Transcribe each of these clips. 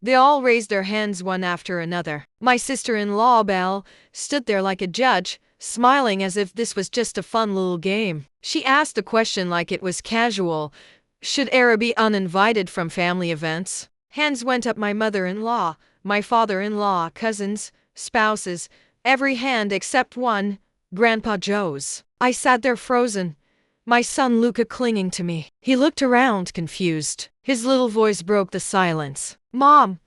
They all raised their hands one after another. My sister-in-law, Belle, stood there like a judge, smiling as if this was just a fun little game. She asked the question like it was casual. Should Era be uninvited from family events? Hands went up. My mother-in-law, my father-in-law, cousins, spouses, every hand except one, Grandpa Joe's. I sat there frozen, my son Luca clinging to me. He looked around, confused. His little voice broke the silence. Mom,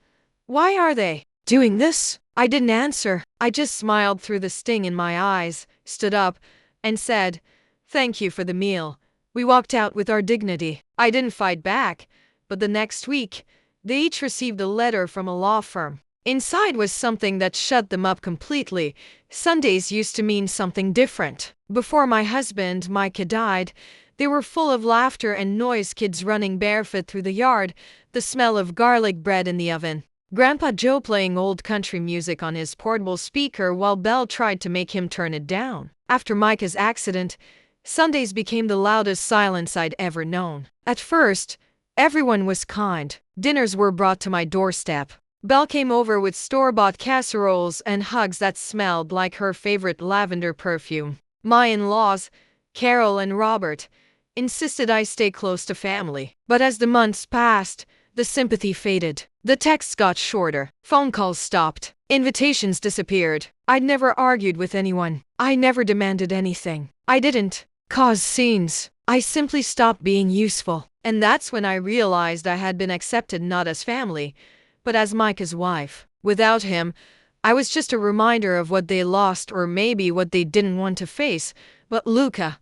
why are they doing this? I didn't answer. I just smiled through the sting in my eyes, stood up, and said, "Thank you for the meal." We walked out with our dignity. I didn't fight back, but the next week, they each received a letter from a law firm. Inside was something that shut them up completely. Sundays used to mean something different. Before my husband, Micah, died, they were full of laughter and noise, kids running barefoot through the yard, the smell of garlic bread in the oven, Grandpa Joe playing old country music on his portable speaker while Belle tried to make him turn it down. After Micah's accident, Sundays became the loudest silence I'd ever known. At first, everyone was kind. Dinners were brought to my doorstep. Belle came over with store-bought casseroles and hugs that smelled like her favorite lavender perfume. My in-laws, Carol and Robert, insisted I stay close to family. But as the months passed, the sympathy faded. The texts got shorter. Phone calls stopped. Invitations disappeared. I'd never argued with anyone. I never demanded anything. I didn't cause scenes. I simply stopped being useful. And that's when I realized I had been accepted not as family, but as Micah's wife. Without him, I was just a reminder of what they lost, or maybe what they didn't want to face. But Luca,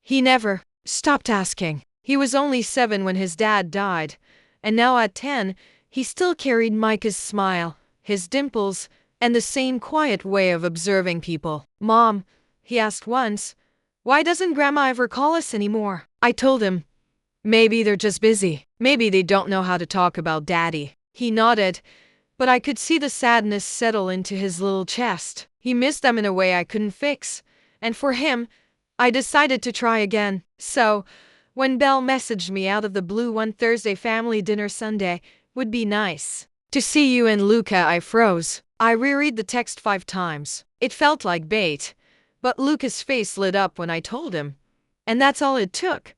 he never stopped asking. He was only 7 when his dad died, and now at 10, he still carried Micah's smile, his dimples, and the same quiet way of observing people. "Mom," he asked once, "why doesn't Grandma ever call us anymore?" I told him, "Maybe they're just busy. Maybe they don't know how to talk about Daddy." He nodded, but I could see the sadness settle into his little chest. He missed them in a way I couldn't fix, and for him, I decided to try again. So, when Belle messaged me out of the blue one Thursday, "Family dinner Sunday would be nice to see you and Luca," I froze. I reread the text 5 times. It felt like bait, but Luca's face lit up when I told him, and that's all it took.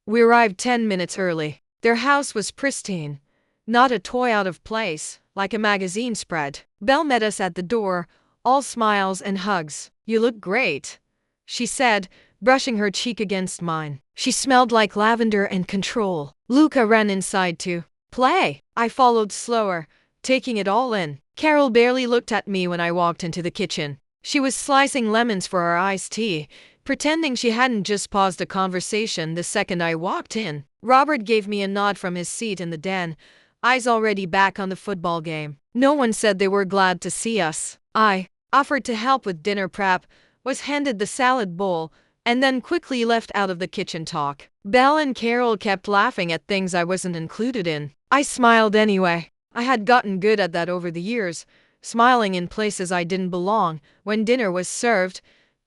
We arrived 10 minutes early. Their house was pristine, not a toy out of place, like a magazine spread. Belle met us at the door, all smiles and hugs. "You look great," she said, brushing her cheek against mine. She smelled like lavender and control. Luca ran inside to play. I followed slower, taking it all in. Carol barely looked at me when I walked into the kitchen. She was slicing lemons for our iced tea, pretending she hadn't just paused a conversation the second I walked in. Robert gave me a nod from his seat in the den, eyes already back on the football game. No one said they were glad to see us. I offered to help with dinner prep, was handed the salad bowl, and then quickly left out of the kitchen talk. Belle and Carol kept laughing at things I wasn't included in. I smiled anyway. I had gotten good at that over the years, smiling in places I didn't belong. When dinner was served,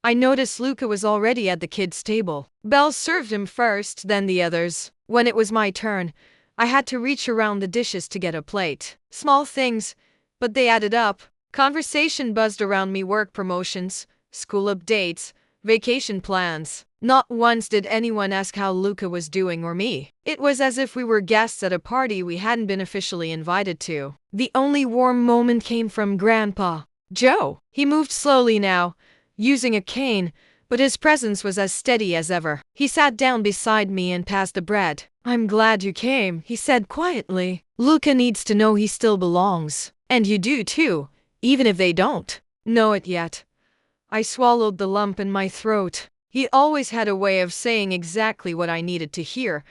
I noticed Luca was already at the kids' table. Belle served him first, then the others. When it was my turn, I had to reach around the dishes to get a plate. Small things, but they added up. Conversation buzzed around me: work promotions, school updates, vacation plans. Not once did anyone ask how Luca was doing or me. It was as if we were guests at a party we hadn't been officially invited to. The only warm moment came from Grandpa Joe. He moved slowly now, using a cane, but his presence was as steady as ever. He sat down beside me and passed the bread. "I'm glad you came," he said quietly. "Luca needs to know he still belongs. And you do too, even if they don't know it yet." I swallowed the lump in my throat. He always had a way of saying exactly what I needed to hear,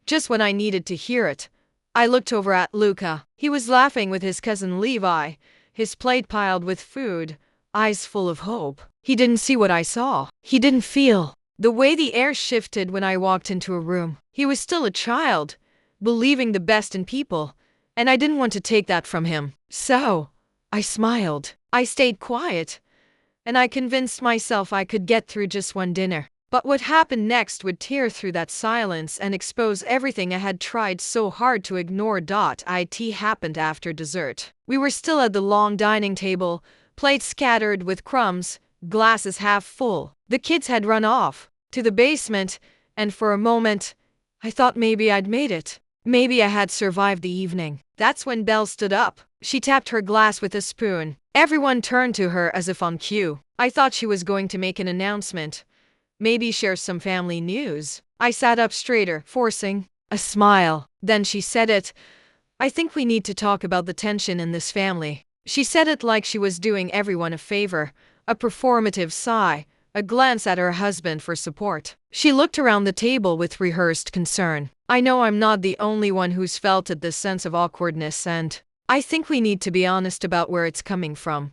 just when I needed to hear it. I looked over at Luca. He was laughing with his cousin Levi, his plate piled with food, eyes full of hope. He didn't see what I saw. He didn't feel the way the air shifted when I walked into a room. He was still a child, believing the best in people, and I didn't want to take that from him. So, I smiled. I stayed quiet, and I convinced myself I could get through just one dinner. But what happened next would tear through that silence and expose everything I had tried so hard to ignore. It happened after dessert. We were still at the long dining table, plates scattered with crumbs, glasses half full. The kids had run off to the basement, and for a moment, I thought maybe I'd made it. Maybe I had survived the evening. That's when Belle stood up. She tapped her glass with a spoon. Everyone turned to her as if on cue. I thought she was going to make an announcement. Maybe share some family news. I sat up straighter, forcing a smile. Then she said it. I think we need to talk about the tension in this family. She said it like she was doing everyone a favor. A performative sigh. A glance at her husband for support. She looked around the table with rehearsed concern. I know I'm not the only one who's felt this sense of awkwardness, and I think we need to be honest about where it's coming from.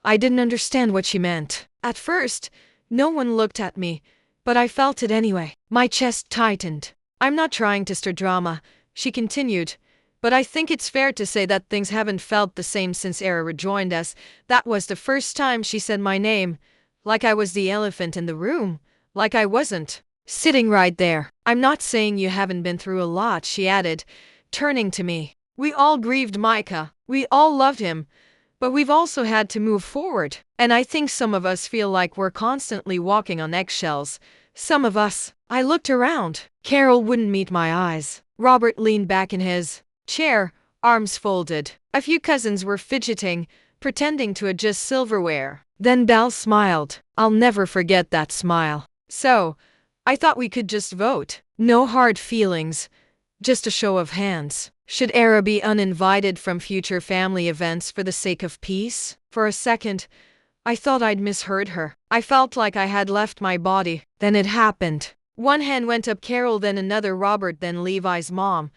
I didn't understand what she meant. At first, no one looked at me, but I felt it anyway. My chest tightened. I'm not trying to stir drama, she continued, but I think it's fair to say that things haven't felt the same since Era rejoined us. That was the first time she said my name. Like I was the elephant in the room. Like I wasn't sitting right there. I'm not saying you haven't been through a lot, she added, turning to me. We all grieved Micah. We all loved him. But we've also had to move forward. And I think some of us feel like we're constantly walking on eggshells. Some of us. I looked around. Carol wouldn't meet my eyes. Robert leaned back in his chair, arms folded. A few cousins were fidgeting, pretending to adjust silverware. Then Belle smiled. I'll never forget that smile. So, I thought we could just vote. No hard feelings. Just a show of hands. Should Era be uninvited from future family events for the sake of peace? For a second, I thought I'd misheard her. I felt like I had left my body. Then it happened. One hand went up Carol, then another Robert, then Levi's mom,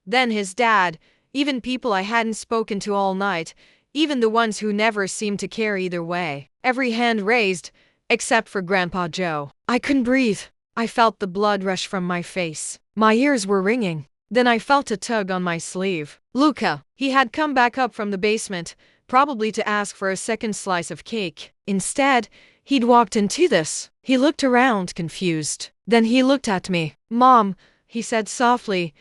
then his dad, even people I hadn't spoken to all night, even the ones who never seemed to care either way. Every hand raised, except for Grandpa Joe. I couldn't breathe. I felt the blood rush from my face. My ears were ringing. Then I felt a tug on my sleeve. Luca. He had come back up from the basement, probably to ask for a second slice of cake. Instead, he'd walked into this. He looked around, confused. Then he looked at me. Mom, he said softly,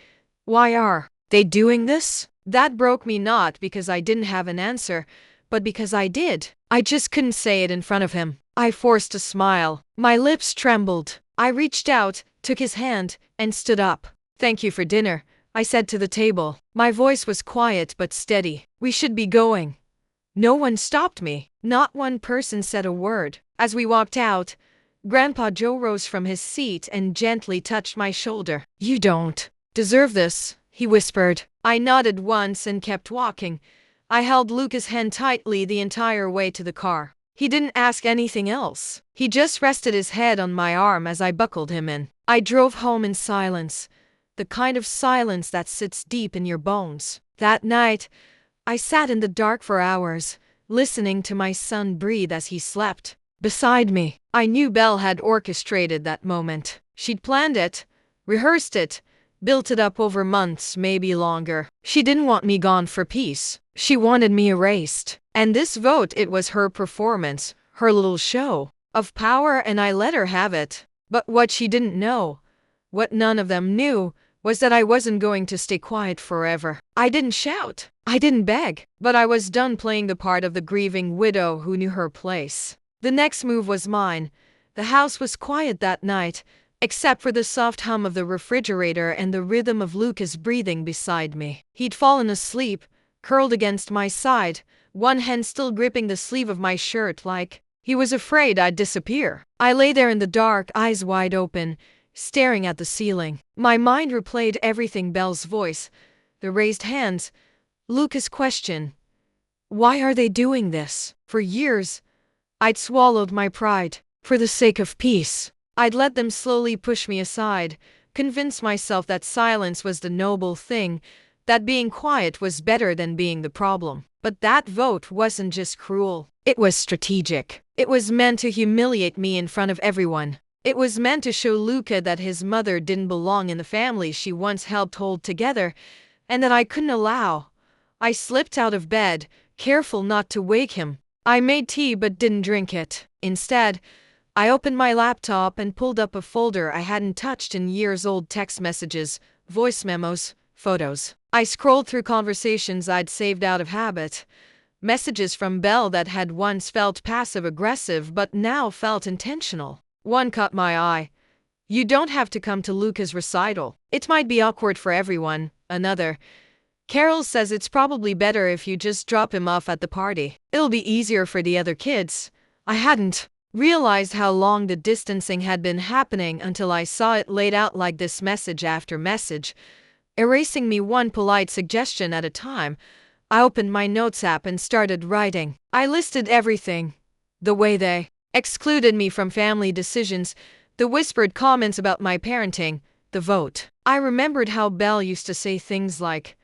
why are they doing this? That broke me, not because I didn't have an answer, but because I did. I just couldn't say it in front of him. I forced a smile. My lips trembled. I reached out, took his hand, and stood up. Thank you for dinner, I said to the table. My voice was quiet but steady. We should be going. No one stopped me. Not one person said a word. As we walked out, Grandpa Joe rose from his seat and gently touched my shoulder. You don't deserve this, he whispered. I nodded once and kept walking. I held Luca's hand tightly the entire way to the car. He didn't ask anything else. He just rested his head on my arm as I buckled him in. I drove home in silence. The kind of silence that sits deep in your bones. That night, I sat in the dark for hours, listening to my son breathe as he slept beside me. I knew Belle had orchestrated that moment. She'd planned it, rehearsed it, built it up over months, maybe longer. She didn't want me gone for peace. She wanted me erased. And this vote, it was her performance, her little show of power, and I let her have it. But what she didn't know, what none of them knew, was that I wasn't going to stay quiet forever. I didn't shout. I didn't beg. But I was done playing the part of the grieving widow who knew her place. The next move was mine. The house was quiet that night, except for the soft hum of the refrigerator and the rhythm of Luca's breathing beside me. He'd fallen asleep, curled against my side, one hand still gripping the sleeve of my shirt like he was afraid I'd disappear. I lay there in the dark, eyes wide open, staring at the ceiling. My mind replayed everything: Belle's voice, the raised hands, Luca's question. Why are they doing this? For years, I'd swallowed my pride. For the sake of peace, I'd let them slowly push me aside, convince myself that silence was the noble thing, that being quiet was better than being the problem. But that vote wasn't just cruel. It was strategic. It was meant to humiliate me in front of everyone. It was meant to show Luca that his mother didn't belong in the family she once helped hold together, and that I couldn't allow. I slipped out of bed, careful not to wake him. I made tea but didn't drink it. Instead, I opened my laptop and pulled up a folder I hadn't touched in years, old text messages, voice memos, photos. I scrolled through conversations I'd saved out of habit. Messages from Belle that had once felt passive-aggressive but now felt intentional. One caught my eye. "You don't have to come to Luca's recital. It might be awkward for everyone." Another. "Carol says it's probably better if you just drop him off at the party. It'll be easier for the other kids." I hadn't realized how long the distancing had been happening until I saw it laid out like this, message after message, erasing me one polite suggestion at a time. I opened my notes app and started writing. I listed everything. The way they excluded me from family decisions, the whispered comments about my parenting, the vote. I remembered how Belle used to say things like,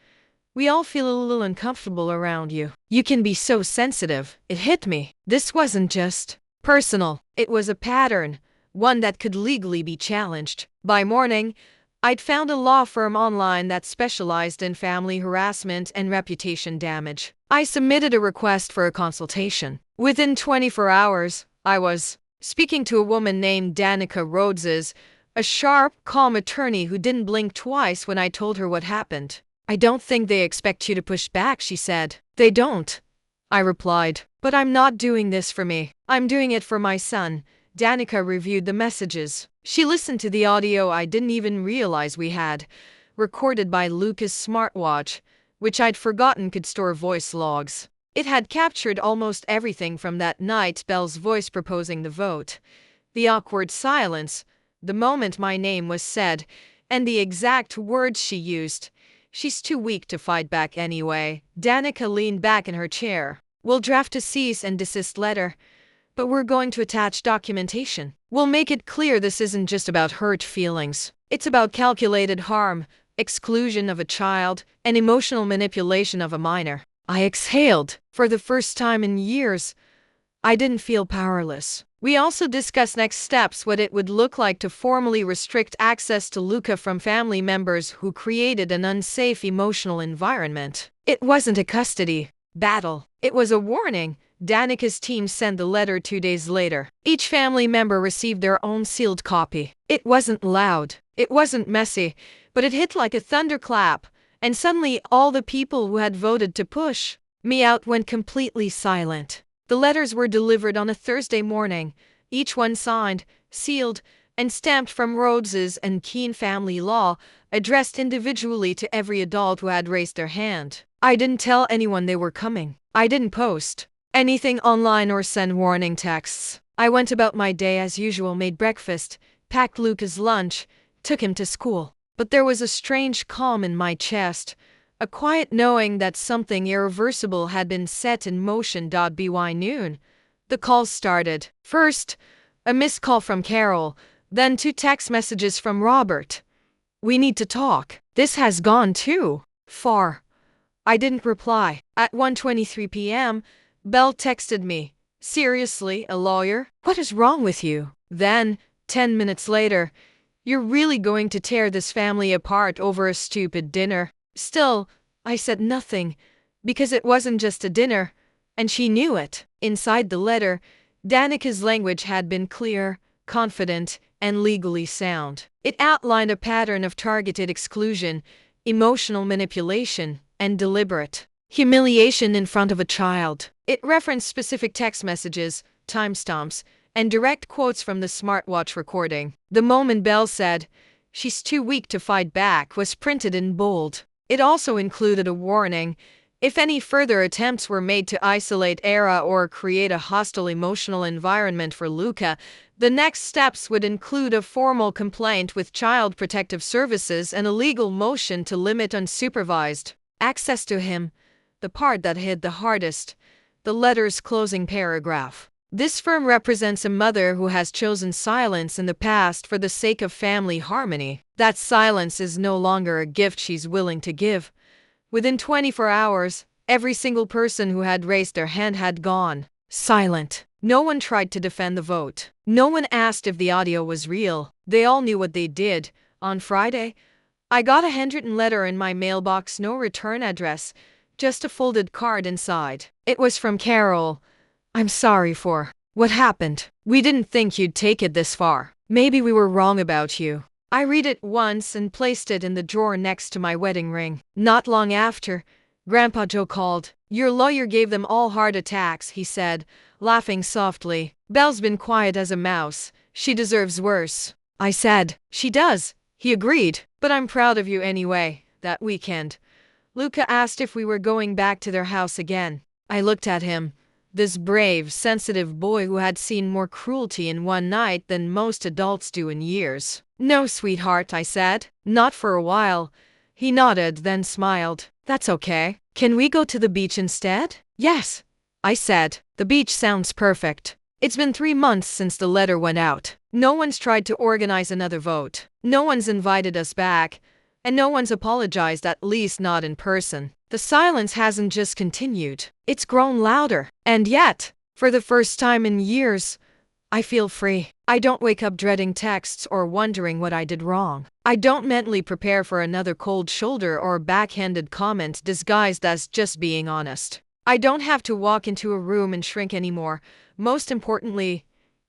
"We all feel a little uncomfortable around you. You can be so sensitive." It hit me. This wasn't just personal. It was a pattern, one that could legally be challenged. By morning, I'd found a law firm online that specialized in family harassment and reputation damage. I submitted a request for a consultation. Within 24 hours, I was speaking to a woman named Danica Rhodeses, a sharp, calm attorney who didn't blink twice when I told her what happened. "I don't think they expect you to push back," she said. "They don't," I replied. "But I'm not doing this for me. I'm doing it for my son." Danica reviewed the messages. She listened to the audio I didn't even realize we had, recorded by Luca's smartwatch, which I'd forgotten could store voice logs. It had captured almost everything from that night: Belle's voice proposing the vote, the awkward silence, the moment my name was said, and the exact words she used. "She's too weak to fight back anyway." Danica leaned back in her chair. "We'll draft a cease and desist letter, but we're going to attach documentation. We'll make it clear this isn't just about hurt feelings. It's about calculated harm, exclusion of a child, and emotional manipulation of a minor." I exhaled. For the first time in years, I didn't feel powerless. We also discussed next steps, what it would look like to formally restrict access to Luca from family members who created an unsafe emotional environment. It wasn't a custody battle. It was a warning. Danica's team sent the letter 2 days later. Each family member received their own sealed copy. It wasn't loud. It wasn't messy, but it hit like a thunderclap. And suddenly all the people who had voted to push me out went completely silent. The letters were delivered on a Thursday morning, each one signed, sealed, and stamped from Rhodeses and Keene Family Law, addressed individually to every adult who had raised their hand. I didn't tell anyone they were coming. I didn't post anything online or send warning texts. I went about my day as usual, made breakfast, packed Luca's lunch, took him to school. But there was a strange calm in my chest, a quiet knowing that something irreversible had been set in motion. By noon, the calls started. First, a missed call from Carol, then 2 text messages from Robert. "We need to talk. This has gone too far." I didn't reply. At 1:23 p.m., Belle texted me. "Seriously, a lawyer? What is wrong with you?" Then, 10 minutes later, "You're really going to tear this family apart over a stupid dinner?" Still, I said nothing, because it wasn't just a dinner, and she knew it. Inside the letter, Danica's language had been clear, confident, and legally sound. It outlined a pattern of targeted exclusion, emotional manipulation, and deliberate humiliation in front of a child. It referenced specific text messages, timestamps, and direct quotes from the smartwatch recording. The moment Belle said, "She's too weak to fight back," was printed in bold. It also included a warning: if any further attempts were made to isolate Era or create a hostile emotional environment for Luca, the next steps would include a formal complaint with Child Protective Services and a legal motion to limit unsupervised access to him. The part that hit the hardest: the letter's closing paragraph. "This firm represents a mother who has chosen silence in the past for the sake of family harmony. That silence is no longer a gift she's willing to give." Within 24 hours, every single person who had raised their hand had gone silent. No one tried to defend the vote. No one asked if the audio was real. They all knew what they did. On Friday, I got a handwritten letter in my mailbox, no return address, just a folded card inside. It was from Carol. "I'm sorry for What happened? We didn't think you'd take it this far. Maybe we were wrong about you. I read it once and placed it in the drawer next to my wedding ring. Not long after, Grandpa Joe called. Your lawyer gave them all heart attacks, he said, laughing softly. Belle's been quiet as a mouse. She deserves worse. I said, she does. He agreed. But I'm proud of you anyway. That weekend, Luca asked if we were going back to their house again. I looked at him. This brave, sensitive boy who had seen more cruelty in one night than most adults do in years. No, sweetheart, I said. Not for a while. He nodded, then smiled. That's okay. Can we go to the beach instead? Yes, I said. The beach sounds perfect. It's been 3 months since the letter went out. No one's tried to organize another vote. No one's invited us back. And no one's apologized, at least not in person. The silence hasn't just continued. It's grown louder. And yet, for the first time in years, I feel free. I don't wake up dreading texts or wondering what I did wrong. I don't mentally prepare for another cold shoulder or backhanded comment disguised as just being honest. I don't have to walk into a room and shrink anymore. Most importantly,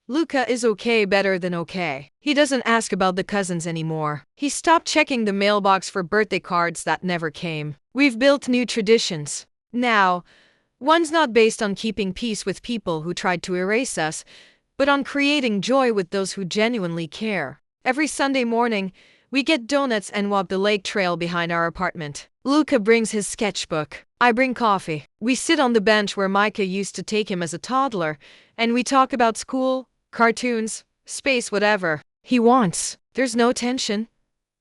Luca is okay, better than okay. He doesn't ask about the cousins anymore. He stopped checking the mailbox for birthday cards that never came. We've built new traditions. Now, one's not based on keeping peace with people who tried to erase us, but on creating joy with those who genuinely care. Every Sunday morning, we get donuts and walk the lake trail behind our apartment. Luca brings his sketchbook. I bring coffee. We sit on the bench where Micah used to take him as a toddler, and we talk about school, cartoons, space, whatever he wants. There's no tension,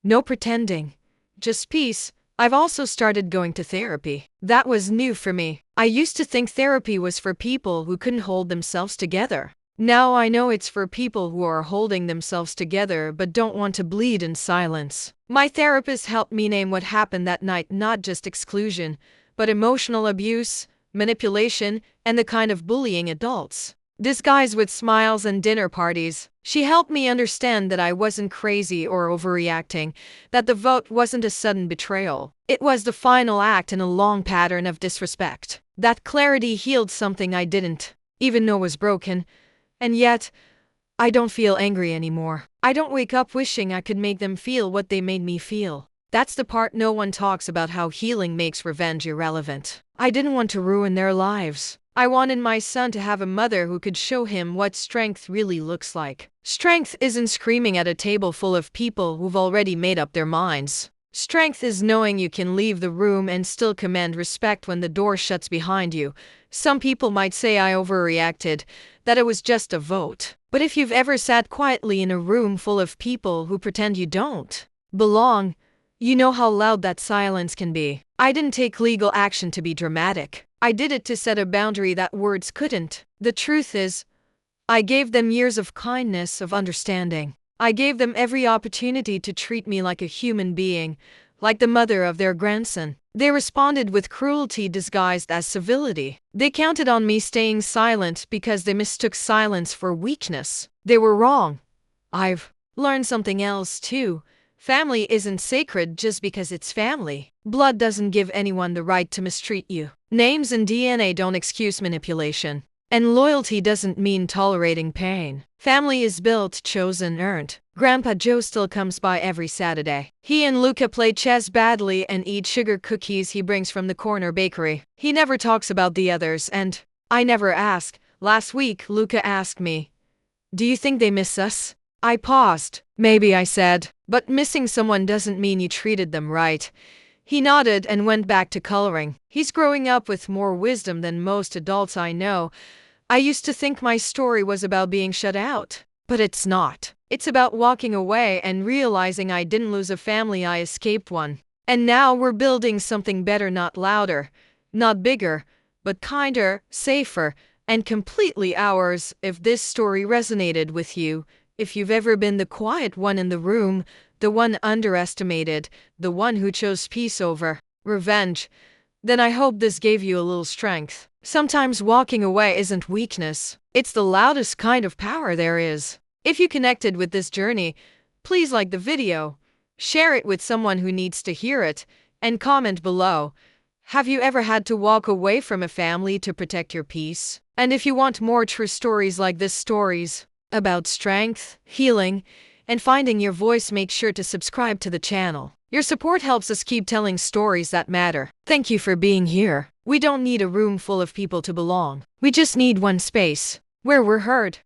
no pretending, just peace. I've also started going to therapy. That was new for me. I used to think therapy was for people who couldn't hold themselves together. Now I know it's for people who are holding themselves together but don't want to bleed in silence. My therapist helped me name what happened that night, not just exclusion, but emotional abuse, manipulation, and the kind of bullying adults disguised with smiles and dinner parties. She helped me understand that I wasn't crazy or overreacting, that the vote wasn't a sudden betrayal. It was the final act in a long pattern of disrespect. That clarity healed something I didn't even know was broken. And yet, I don't feel angry anymore. I don't wake up wishing I could make them feel what they made me feel. That's the part no one talks about, how healing makes revenge irrelevant. I didn't want to ruin their lives. I wanted my son to have a mother who could show him what strength really looks like. Strength isn't screaming at a table full of people who've already made up their minds. Strength is knowing you can leave the room and still command respect when the door shuts behind you. Some people might say I overreacted, that it was just a vote. But if you've ever sat quietly in a room full of people who pretend you don't belong, you know how loud that silence can be. I didn't take legal action to be dramatic. I did it to set a boundary that words couldn't. The truth is, I gave them years of kindness, of understanding. I gave them every opportunity to treat me like a human being, like the mother of their grandson. They responded with cruelty disguised as civility. They counted on me staying silent because they mistook silence for weakness. They were wrong. I've learned something else too. Family isn't sacred just because it's family. Blood doesn't give anyone the right to mistreat you. Names and DNA don't excuse manipulation. And loyalty doesn't mean tolerating pain. Family is built, chosen, earned. Grandpa Joe still comes by every Saturday. He and Luca play chess badly and eat sugar cookies he brings from the corner bakery. He never talks about the others, and I never ask. Last week, Luca asked me, "Do you think they miss us?" I paused. "Maybe," I said, "but missing someone doesn't mean you treated them right." He nodded and went back to coloring. He's growing up with more wisdom than most adults I know. I used to think my story was about being shut out, but it's not. It's about walking away and realizing I didn't lose a family, I escaped one. And now we're building something better, not louder, not bigger, but kinder, safer, and completely ours. If this story resonated with you, if you've ever been the quiet one in the room, the one underestimated, the one who chose peace over revenge, then I hope this gave you a little strength. Sometimes walking away isn't weakness. It's the loudest kind of power there is. If you connected with this journey, please like the video, share it with someone who needs to hear it, and comment below. Have you ever had to walk away from a family to protect your peace? And if you want more true stories like this, stories about strength, healing, and finding your voice, make sure to subscribe to the channel. Your support helps us keep telling stories that matter. Thank you for being here. We don't need a room full of people to belong. We just need one space where we're heard.